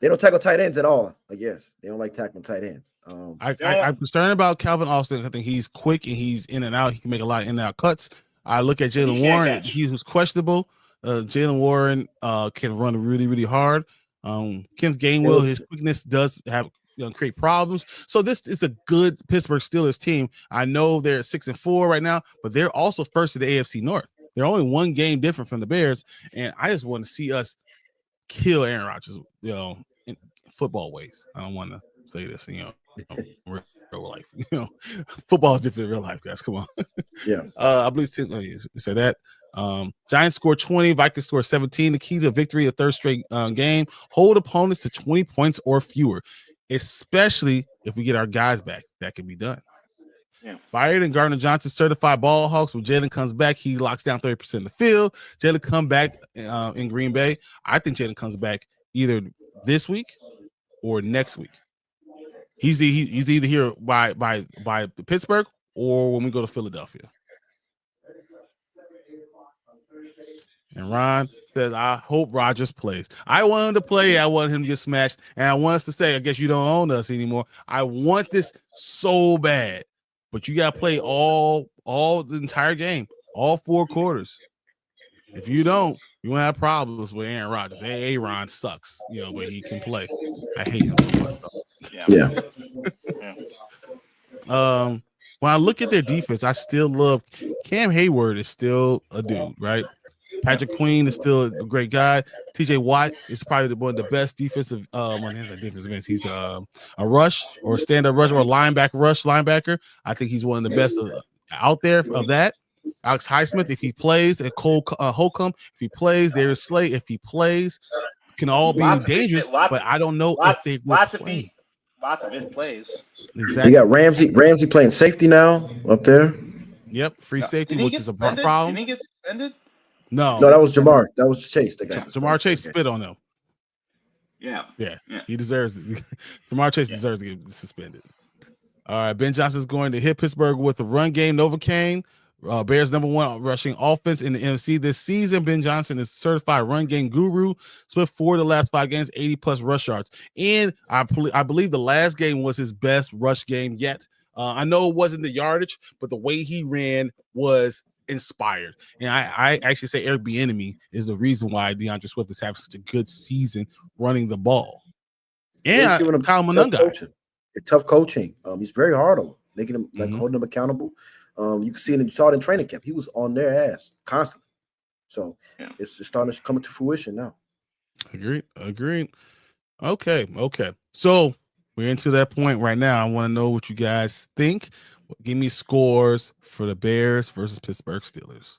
They don't tackle tight ends at all. I guess they don't like tackling tight ends. I'm concerned about Calvin Austin. I think he's quick and he's in and out. He can make a lot of in and out cuts. I look at Jalen Warren. He was questionable. Jalen Warren can run really, really hard. Kenneth Gainwell, his quickness does have create problems. So this is a good Pittsburgh Steelers team. I know they're 6-4 right now, but they're also first in the AFC North. They're only 1 game different from the Bears, and I just want to see us kill Aaron Rodgers, in football ways. I don't want to say this, real life. Football is different in real life, guys. Come on. Yeah. I believe you said that. Giants score 20, Vikings score 17. The key to victory, a third straight game. Hold opponents to 20 points or fewer, especially if we get our guys back. That can be done. Yeah. Byard and Gardner Johnson certified ball hawks. When Jalen comes back, he locks down 30% of the field. Jalen come back in Green Bay. I think Jalen comes back either this week or next week. He's either here by Pittsburgh or when we go to Philadelphia. And Ron says, I hope Rodgers plays. I want him to play. I want him to get smashed. And I want us to say, I guess you don't own us anymore. I want this so bad. But you got to play all the entire game, all 4 quarters. If you don't, you won't have problems with Aaron Rodgers. Aaron sucks, but he can play. I hate him so much. Yeah. When I look at their defense, I still love Cam Hayward is still a dude, right? Patrick Queen is still a great guy. TJ Watt is probably one of the best defensive defensive ends. He's a rush or stand-up rush or linebacker. I think he's one of the best out there of that. Alex Highsmith, if he plays, and Cole Holcomb, if he plays, Darius Slay, if he plays, can all be dangerous. But I don't know if they will play. Lots of his plays. Exactly. You got Ramsey playing safety now up there. Yep, free safety, which is a problem. Did he get suspended? No, that was Jamar. That was Chase. Jamar Chase spit on him. Yeah. He deserves it. Jamar Chase deserves to get suspended. All right, Ben Johnson's going to hit Pittsburgh with the run game. Novocaine, Bears #1 rushing offense in the NFC this season. Ben Johnson is certified run game guru. Split 4 of the last 5 games, 80+ rush yards. And I believe the last game was his best rush game yet. I know it wasn't the yardage, but the way he ran was inspired. And I actually say Eric Bieniemy is the reason why DeAndre Swift is having such a good season running the ball. And Kyle Monunga. Tough coaching. He's very hard on him, making him holding him accountable. You can see it. You saw it in training camp. He was on their ass constantly. So it's starting to come to fruition now. Agreed. Okay. So we're into that point right now. I want to know what you guys think. Give me scores for the Bears versus Pittsburgh Steelers.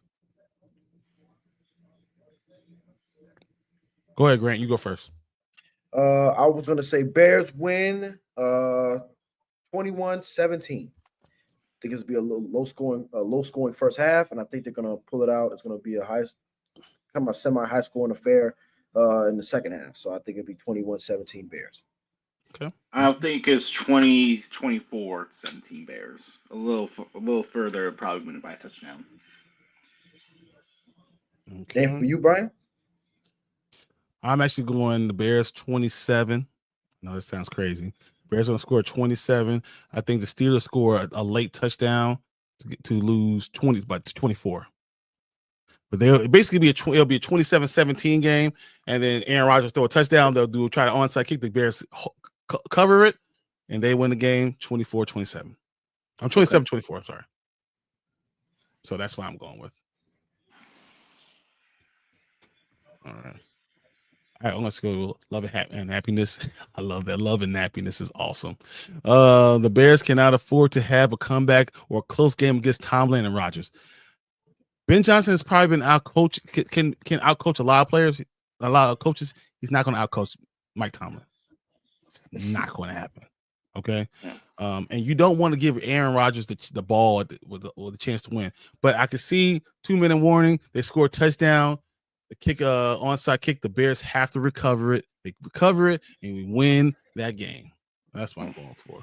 Go ahead, Grant. You go first. I was going to say Bears win 21-17. I think it's going to be a low scoring first half, and I think they're going to pull it out. It's going to be a semi-high scoring affair in the second half. So I think it'll be 21-17 Bears. Okay. I think it's 20-24-17 Bears. A little further, probably win it by a touchdown. Okay. And for you, Brian? I'm actually going the Bears 27. No, that sounds crazy. Bears going to score 27. I think the Steelers score a late touchdown to lose 24. But they'll basically it'll be a 27-17 game, and then Aaron Rodgers throw a touchdown. They'll try to onside kick. The Bears cover it, and they win the game 24-27. I'm 27-24. Sorry. So that's what I'm going with. All right. All right, let's go. Love and happiness. I love that. Love and happiness is awesome. The Bears cannot afford to have a comeback or a close game against Tomlin and Rodgers. Ben Johnson has probably been outcoached. Can outcoach a lot of players, a lot of coaches. He's not going to outcoach Mike Tomlin. It's not going to happen. Okay, and you don't want to give Aaron Rodgers the ball with the chance to win. But I could see 2-minute warning. They score a touchdown. The kick, onside kick. The Bears have to recover it. They recover it, and we win that game. That's what I'm going for.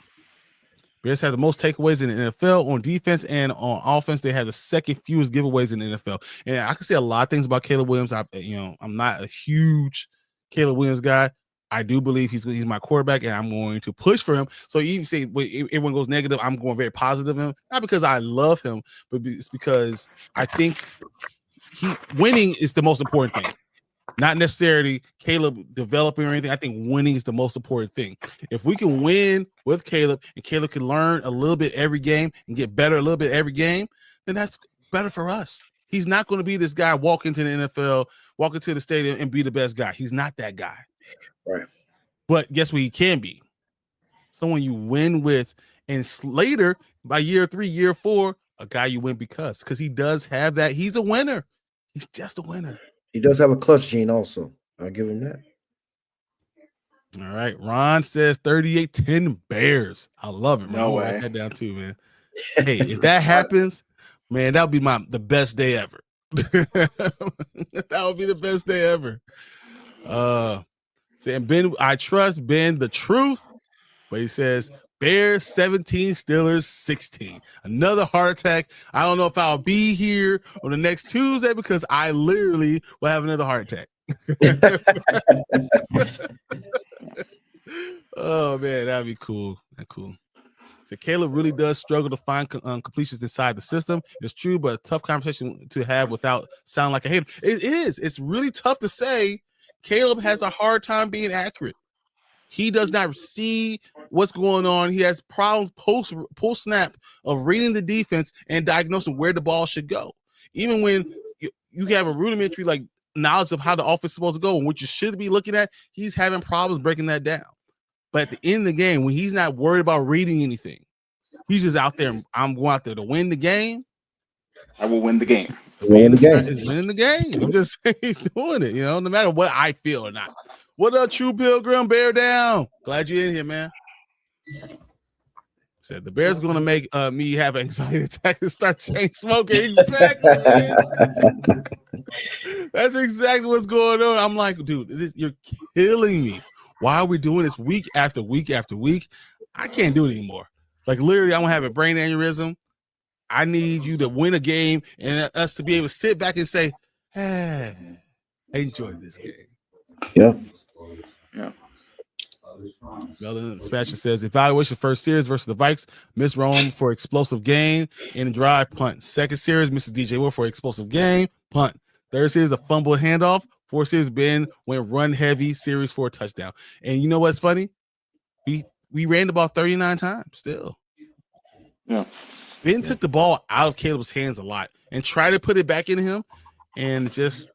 Bears have the most takeaways in the NFL on defense, and on offense, they have the second fewest giveaways in the NFL. And I can say a lot of things about Caleb Williams. I'm not a huge Caleb Williams guy. I do believe he's my quarterback, and I'm going to push for him. So you even say everyone goes negative, I'm going very positive in him. Not because I love him, but it's because I think winning is the most important thing. Not necessarily Caleb developing or anything. I think winning is the most important thing. If we can win with Caleb and Caleb can learn a little bit every game and get better a little bit every game, then that's better for us. He's not going to be this guy walk into the NFL, walk into the stadium and be the best guy. He's not that guy. Right. But guess what he can be? Someone you win with, and later by year 3, year 4, a guy you win because he does have that. He's a winner. He's just a winner. He does have a clutch gene also. I'll give him that. All right. Ron says 38-10 Bears. I love it, man. No way. Write that down too, man. Hey, if that happens, man, that would be the best day ever. That would be the best day ever. Saying Ben, I trust Ben the truth, but he says Bears 17, Steelers 16. Another heart attack. I don't know if I'll be here on the next Tuesday because I literally will have another heart attack. Oh man, that'd be cool. That's cool. So Caleb really does struggle to find completions inside the system. It's true, but a tough conversation to have without sounding like a hater. It is. It's really tough to say. Caleb has a hard time being accurate. He does not see what's going on. He has problems post snap of reading the defense and diagnosing where the ball should go. Even when you have a rudimentary like knowledge of how the offense is supposed to go and what you should be looking at, he's having problems breaking that down. But at the end of the game, when he's not worried about reading anything, he's just out there. I'm going out there to win the game. I will win the game. Winning the game. I'm just saying he's doing it, no matter what I feel or not. What up, True Pilgrim? Bear down. Glad you're in here, man. Said the Bears going to make me have an anxiety attack and start chain smoking. Exactly. That's exactly what's going on. I'm like, dude, you're killing me. Why are we doing this week after week after week? I can't do it anymore. Like literally, I'm gonna have a brain aneurysm. I need you to win a game and us to be able to sit back and say, hey, I enjoyed this game. Yeah. Melvin Dispatcher says evaluation first series versus the Vikes. Miss Rome for explosive gain in a drive punt. Second series, Mrs. DJ Wolf for explosive game punt. Third series, a fumble handoff. Fourth series, Ben went run heavy series for a touchdown. And you know what's funny? We ran the ball 39 times still. Yeah. Ben took the ball out of Caleb's hands a lot and tried to put it back in him and just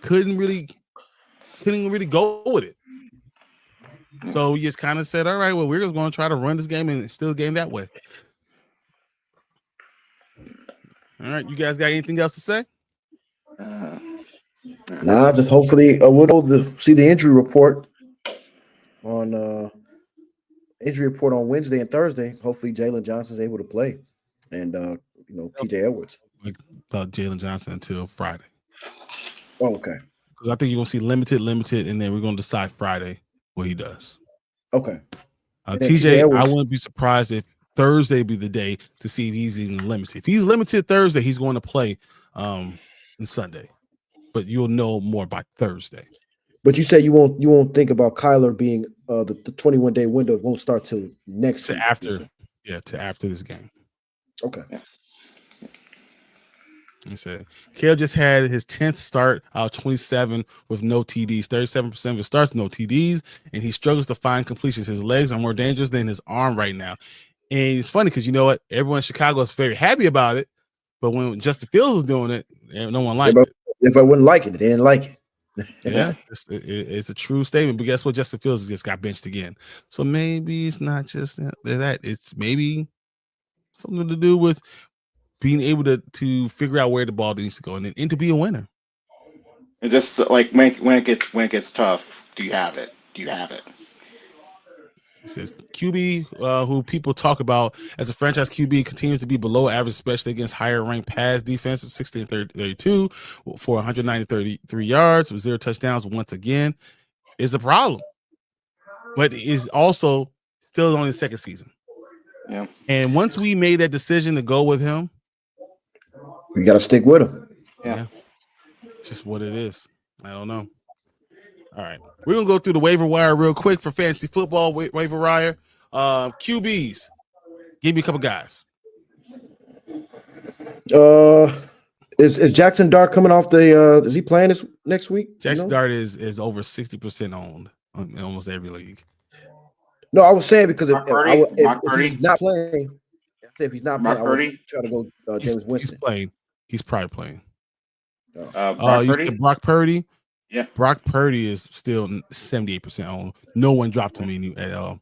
couldn't really go with it. So we just kind of said, all right, well, we're just going to try to run this game and steal the game that way. All right, you guys got anything else to say? Nah, just hopefully we'll see the injury report on Wednesday and Thursday. Hopefully Jalen Johnson's able to play, and PJ Edwards. About Jalen Johnson until Friday. Oh, okay. Because I think you're gonna see limited, and then we're gonna decide Friday what he does. Okay. TJ, I wouldn't be surprised if Thursday be the day to see if he's even limited. If he's limited Thursday, he's going to play on Sunday. But you'll know more by Thursday. But you say you won't think about Kyler being the 21-day window won't start till next week. To after this game. Okay. He said Caleb just had his 10th start out of 27 with no TDs, 37% of his starts, no TDs, and he struggles to find completions. His legs are more dangerous than his arm right now. And it's funny because you know what? Everyone in Chicago is very happy about it, but when Justin Fields was doing it, no one liked it. If I wouldn't like it, they didn't like it. Yeah, it's a true statement. But guess what? Justin Fields just got benched again. So maybe it's not just that. It's maybe something to do with being able to figure out where the ball needs to go and to be a winner. And just like when it gets tough, do you have it? It says QB, who people talk about as a franchise QB, continues to be below average, especially against higher ranked pass defenses. 16-32 for 193 yards with 0 touchdowns once again is a problem, but is also still on his second season. Yeah. And once we made that decision to go with him, we got to stick with him. Yeah. It's just what it is. I don't know. All right. We're going to go through the waiver wire real quick for fantasy football waiver wire. QBs. Give me a couple guys. Is Jackson Dart coming off the is he playing this next week? Jackson Dart is over 60% owned in almost every league. No, I was saying because if he's not playing, try to go James Winston. He's probably playing. Brock Purdy? Yeah. Brock Purdy is still 78% owned. No one dropped him at all.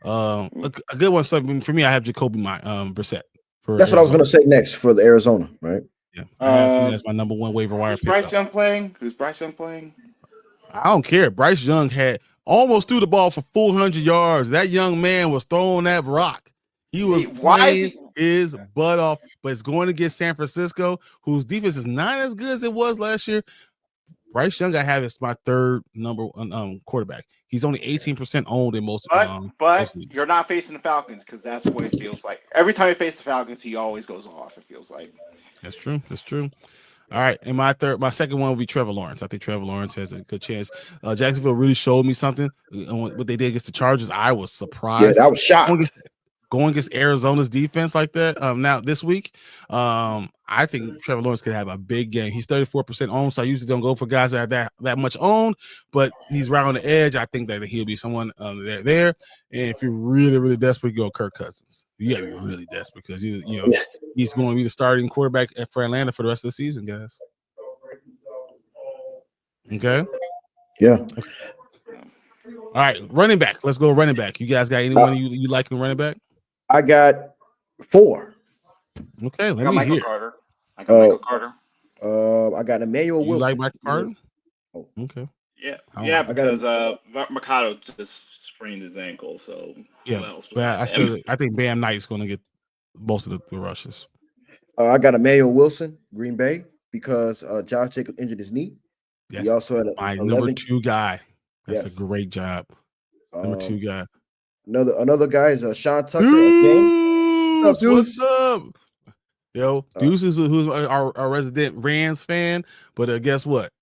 A good one. So for me, I have Jacoby Brissett. That's what I was going to say next for the Arizona, right? Yeah. That's my number one waiver wire. Who's Bryce Young playing? I don't care. Bryce Young had almost threw the ball for 400 yards. That young man was throwing that rock. He was playing his butt off, but it's going against San Francisco, whose defense is not as good as it was last year. Bryce Young, I have is my third number one quarterback. He's only 18% owned in most. But most leagues. You're not facing the Falcons because that's what it feels like. Every time you face the Falcons, he always goes off. It feels like. That's true. That's true. All right, and my second one will be Trevor Lawrence. I think Trevor Lawrence has a good chance. Jacksonville really showed me something. What they did against the Chargers, I was surprised. Yeah, I was shocked. Going against Arizona's defense like that. Now this week, I think Trevor Lawrence could have a big game. He's 34% owned, so I usually don't go for guys that are that much owned, but he's right on the edge. I think that he'll be someone there. And if you're really, really desperate, go Kirk Cousins. You gotta be really desperate because he's going to be the starting quarterback for Atlanta for the rest of the season, guys. Okay. Yeah. All right, running back. Let's go running back. You guys got anyone you like in running back? I got 4. Okay, let I got me Michael hear. Carter. I got Michael Carter. I got Emmanuel Wilson. You like Michael Carter? Oh. Okay. Yeah, because Mercado just sprained his ankle, so yeah. Who else But I think Bam Knight's going to get most of the rushes. I got Emmanuel Wilson, Green Bay, because Josh Jacobs injured his knee. Yes. He also had my number 2 guy. That's a great job. Number 2 guy. Another guy is Sean Tucker. What's up? Yo, Deuce is who's our resident Rams fan, but guess what?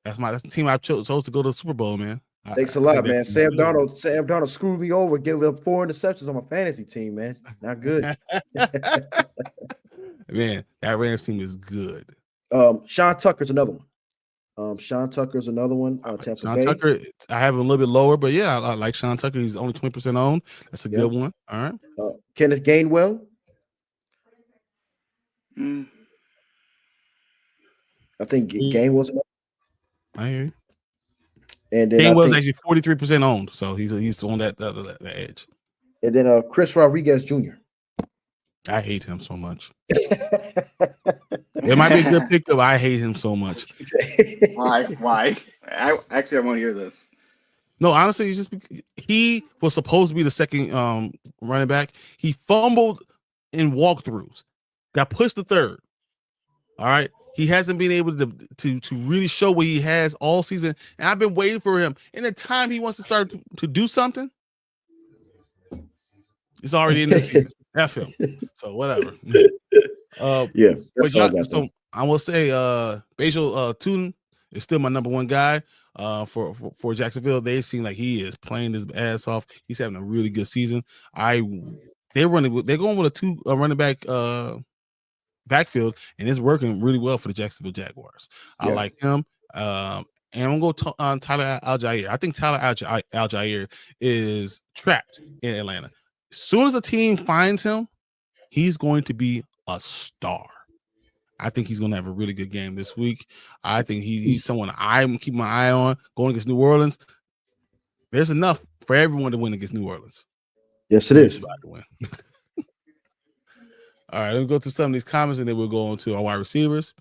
That's the team I chose to go to the Super Bowl, man. Thanks a lot, man. Sam Darnold screwed me over, giving up 4 interceptions on my fantasy team, man. Not good. Man, that Rams team is good. Sean Tucker's another one. Sean Tucker's another one. Tampa Sean Bay. Tucker, I have him a little bit lower, but yeah, I like Sean Tucker. He's only 20% owned. That's a good one. All right. Kenneth Gainwell. I think Gainwell's another. I hear you. And then Gainwell's actually 43% owned, so he's on that edge. And then Chris Rodriguez Jr. I hate him so much. It might be a good pick, though. I hate him so much. Why? I want to hear this. No, honestly, he was supposed to be the second running back. He fumbled in walkthroughs, got pushed to third. All right. He hasn't been able to really show what he has all season. And I've been waiting for him. And the time he wants to start to do something, it's already in the season. F him. So whatever. Yeah. So I will say Basil Tootin is still my number 1 guy for Jacksonville. They seem like he is playing his ass off. He's having a really good season. They're going with a 2 running back backfield, and it's working really well for the Jacksonville Jaguars. I like him. And I'm going to go on Tyler Algier. I think Tyler Algier is trapped in Atlanta. As soon as a team finds him, he's going to be a star. I think he's going to have a really good game this week. I think he's someone I'm keeping my eye on going against New Orleans. There's enough for everyone to win against New Orleans. Yes, it is. All right, let's go to some of these comments, and then we'll go on to our wide receivers.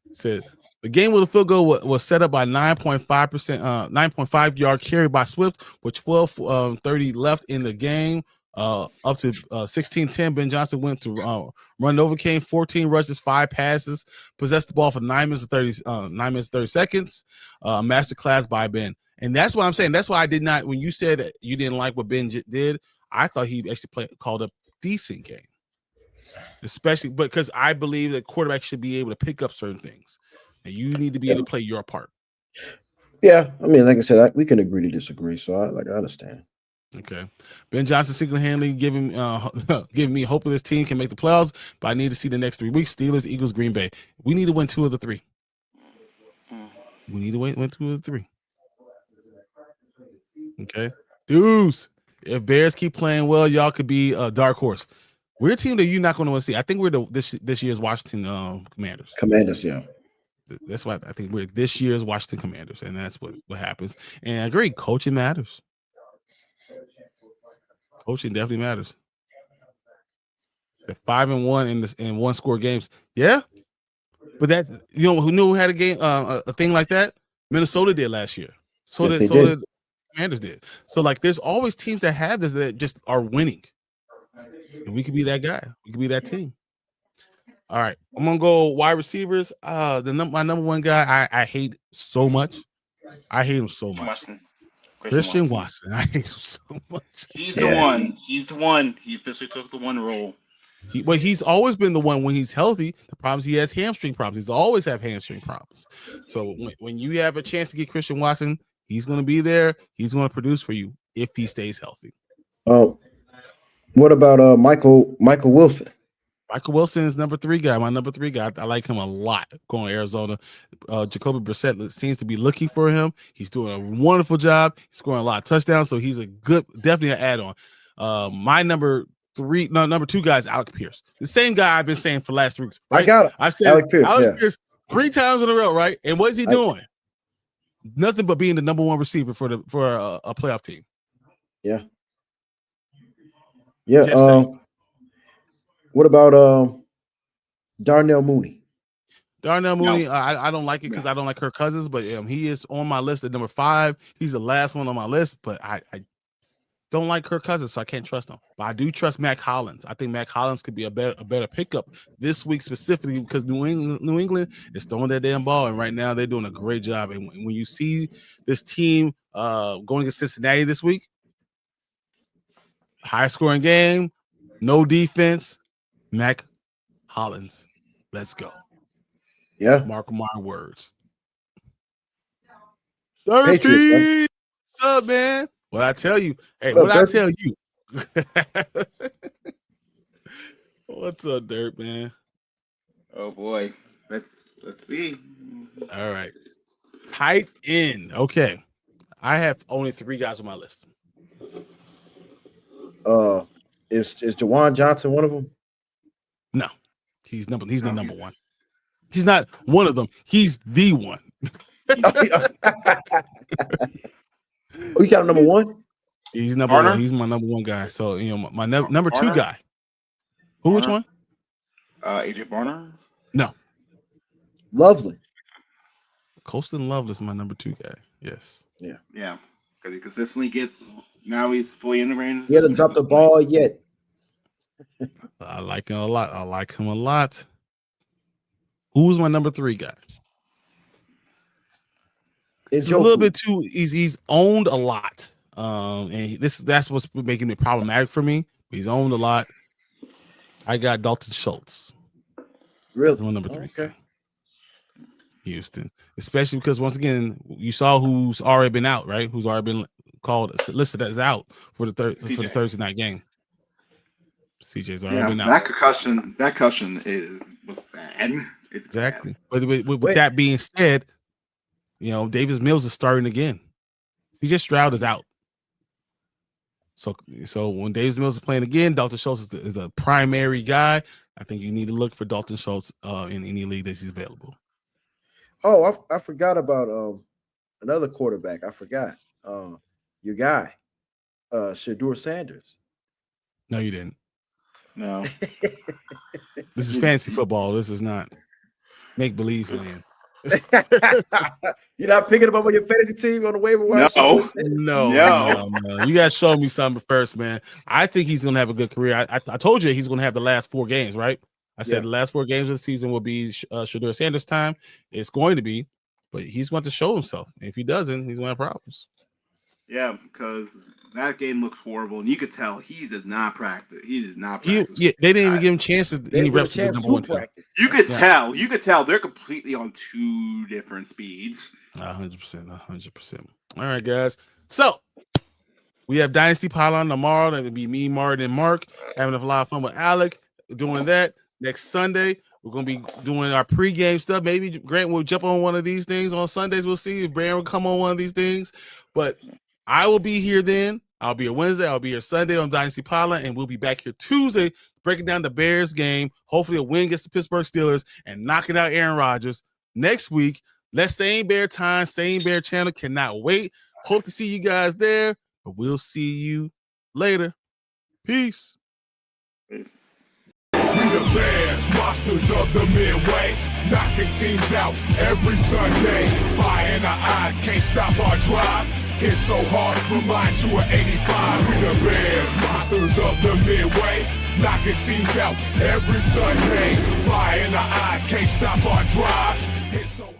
It said the game with a field goal was set up by 9.5 yard carry by Swift with 12:30 left in the game. Up to 16-10, Ben Johnson went to run over Kane, 14 rushes, 5 passes, possessed the ball for 9 minutes and 30 seconds. Masterclass by Ben. And that's what I'm saying. That's why I did not, when you said that you didn't like what Ben did, I thought he actually called a decent game. Especially because I believe that quarterbacks should be able to pick up certain things. And you need to be able to play your part. Yeah. I mean, like I said, we can agree to disagree. So I understand. Okay. Ben Johnson single-handedly giving me hope that this team can make the playoffs, but I need to see the next 3 weeks. Steelers, Eagles, Green Bay. We need to win 2 of the 3. We need to win 2 of the 3. Okay. Deuce. If Bears keep playing well, y'all could be a dark horse. We're a team that you're not going to want to see. I think we're this year's Washington Commanders. Commanders, yeah. That's why I think we're this year's Washington Commanders, and that's what happens. And I agree, coaching matters. Coaching definitely matters. 5-1 in 1-score games. Yeah. But that, who knew who had a game, a thing like that? Minnesota did last year. So did the Commanders did. So like, there's always teams that have this that just are winning. And we could be that guy. We could be that team. All right, I'm gonna go wide receivers. My number one guy, I hate so much. I hate him so much. Christian Watson. I hate him so much. He's the one. He's the one. He officially took the one role. He's always been the one when he's healthy. The problem is he has hamstring problems. He's always have hamstring problems. So when you have a chance to get Christian Watson, he's going to be there. He's going to produce for you if he stays healthy. What about Michael Wilson? Michael Wilson is number 3 guy. My number 3 guy. I like him a lot going to Arizona. Jacoby Brissett seems to be looking for him. He's doing a wonderful job. He's scoring a lot of touchdowns, so he's definitely an add-on. My number 2 guy is Alec Pierce. The same guy I've been saying for the last 3 weeks. Right? I got it. I said Alec Pierce 3 times in a row, right? And what is he doing? Nothing but being the number 1 receiver for a playoff team. Yeah. Yeah. What about Darnell Mooney? Darnell Mooney, no. I don't like it because I don't like Kirk Cousins, but he is on my list at number 5. He's the last one on my list, but I don't like Kirk Cousins, so I can't trust him. But I do trust Mac Hollins. I think Mac Hollins could be a better pickup this week specifically because New England is throwing that damn ball, and right now they're doing a great job. And when you see this team going against Cincinnati this week, high-scoring game, no defense, Mac Hollins, let's go. Yeah. Mark my words. Patriots, what's up, man? What I tell you? Hey, what I tell you? What's up, Dirt, man? Oh boy, let's see. All right, tight end. Okay, I have only 3 guys on my list. Is Jawan Johnson one of them? No, he's the number 1. He's not one of them. He's the one. Oh, you got number 1? He's number 1. He's my number 1 guy. So my number 2 guy. Who? Which one? AJ Barner. No. Lovely. Colston Lovely is my number 2 guy. Yes. Yeah. Because he consistently gets. Now he's fully in the range. He hasn't dropped the ball yet. I like him a lot. Who's my number 3 guy? He's a little bit too. He's owned a lot, and that's what's making it problematic for me. He's owned a lot. I got Dalton Schultz. Really? That's my number 3. Okay. Houston, especially because once again you saw who's already been out, right? Who's already been listed as out for the Thursday night game. CJ's already been out. That concussion was bad. It's exactly. Bad. But with that being said, Davis Mills is starting again. CJ Stroud is out. So when Davis Mills is playing again, Dalton Schultz is a primary guy. I think you need to look for Dalton Schultz in any league that he's available. Oh, I forgot about another quarterback. I forgot. Your guy, Shedeur Sanders. No, you didn't. No. This is fantasy football. This is not make-believe land. You're not picking him up on your fantasy team on the waiver wire? No. You guys show me something first, man. I think he's going to have a good career. I told you he's going to have the last 4 games, right? I said the last 4 games of the season will be Shedeur Sanders' time. It's going to be, but he's going to show himself. If he doesn't, he's going to have problems. Yeah, because that game looked horrible, and you could tell he did not practice. They didn't even give him chances. Any reps to number 1 team. You could tell they're completely on 2 different speeds. 100%. All right, guys. So we have Dynasty Pylon tomorrow. That would be me, Martin, and Mark having a lot of fun with Alec doing that. Next Sunday, we're going to be doing our pregame stuff. Maybe Grant will jump on one of these things on Sundays. We'll see if Brand will come on one of these things. But I will be here then. I'll be here Wednesday. I'll be here Sunday on Dynasty Pylon, and we'll be back here Tuesday breaking down the Bears game. Hopefully a win against the Pittsburgh Steelers and knocking out Aaron Rodgers. Next week, let's same Bear time, same Bear channel. Cannot wait. Hope to see you guys there, but we'll see you later. Peace. We the Bears, monsters of the Midway, knocking teams out every Sunday. Fire in our eyes, can't stop our drive. Hit so hard, remind you of 85. We the Bears, monsters of the Midway, knocking teams out every Sunday. Fire in the eyes, can't stop our drive. It's so